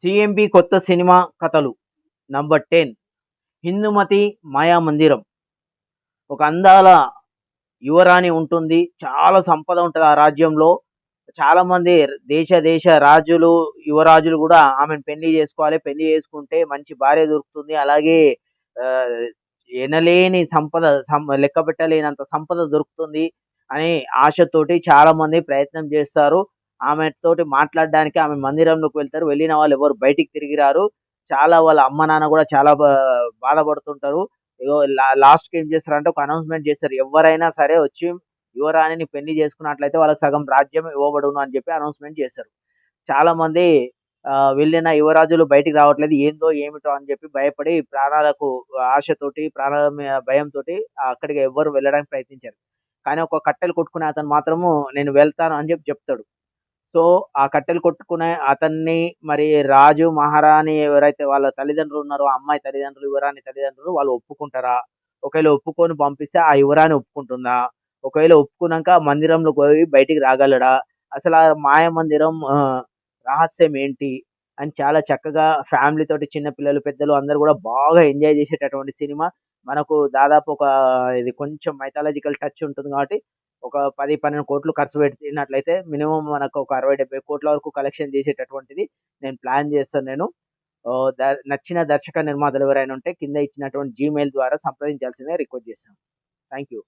CMB కొత్త cinema కథలు number 10 హిందూమతి మాయామందిరం. ఒక అందాల యువరాణి ఉంటుంది. చాలా సంపద ఉంటది ఆ రాజ్యంలో. చాలామంది దేశ రాజులు, యువరాజులు గూడా ఆమెను పెళ్లి జేసుకోవాలి. పెళ్లి జేసుకుంటే మంచి భార్య దొరుకుతుంది. అలాగే ఆహ్, ఎనలేని సంపద లెక్కపెట్టలేనంత సంపద దొరుకుతుంది అనే ఆశతోటి చాలామంది ప్రయత్నం జేస్తారు. ఆమెతోటి మాట్లాడడానికి ఆమె మందిరంలోకి వెళ్తారు. వెళ్ళిన వాళ్ళెవరు బయటికి తిరిగి రారు. చాలా వాళ్ళ అమ్మ, నాన్న గూడా చాలా బాధపడుతుంటారు. ఇగో లాస్ట్‌కి ఏం చేస్తారంటే ఒక అనౌన్స్‌మెంట్ చేస్తారు. ఎవ్వరైనా సరే వచ్చి యువరాణిని పెళ్లి చేసుకున్నట్లయితే వాళ్ళకి సగం రాజ్యం ఇవ్వబడును అని చెప్పి అనౌన్స్‌మెంట్ చేస్తారు. చాలామంది వెళ్ళిన యువరాజులు బయటికి రావట్లేదు. ఏందో ఏమిటో అని చెప్పి భయపడి ప్రాణాలకు ఆశతోటి ప్రాణాల భయంతోటి అక్కడికి ఎవ్వరు వెళ్ళడానికి ప్రయత్నించరు. కానీ ఒక కట్టెలు కొట్టుకునే అతను మాత్రము నేను వెళ్తాను అని చెప్పి చెప్తాడు. సో, ఆ కట్టెలు కొట్టుకునే అతన్ని మరి రాజు, మహారాణి ఎవరైతే వాళ్ళ తల్లిదండ్రులు ఉన్నారో, ఆ అమ్మాయి తల్లిదండ్రులు, యువరాణి తల్లిదండ్రులు వాళ్ళు ఒప్పుకుంటారా? ఒకవేళ ఒప్పుకొని పంపిస్తే ఆ యువరాణి ఒప్పుకుంటుందా? ఒకవేళ ఒప్పుకున్నాక మందిరంలోకి పోయి బయటికి రాగలడా? అసలా మాయ మందిరం రహస్యం ఏంటి? అని చాలా చక్కగా ఫ్యామిలీ తోటి చిన్న పిల్లలు, పెద్దలు అందరూ గూడా బాగా ఎంజాయ్ చేసేటటువంటి సినిమా. మనకు దాదాపు ఇది కొంచెం మైథాలజికల్ టచ్ ఉంటుంది కాబట్టి ఒక 10, 12 కోట్లు ఖర్చు పెట్టినట్లయితే మినిమమ్ మనకు ఒక 60, 70 కోట్ల వరకు కలెక్షన్ చేసేటటువంటిది నేను ప్లాన్ చేస్తాను నేను. ఓహ్! నచ్చిన దర్శక నిర్మాతలు ఎవరైనా ఉంటే కింద ఇచ్చినటువంటి జీమెయిల్ ద్వారా సంప్రదించాల్సిందిగా రిక్వెస్ట్ చేస్తున్నాను. Thank you.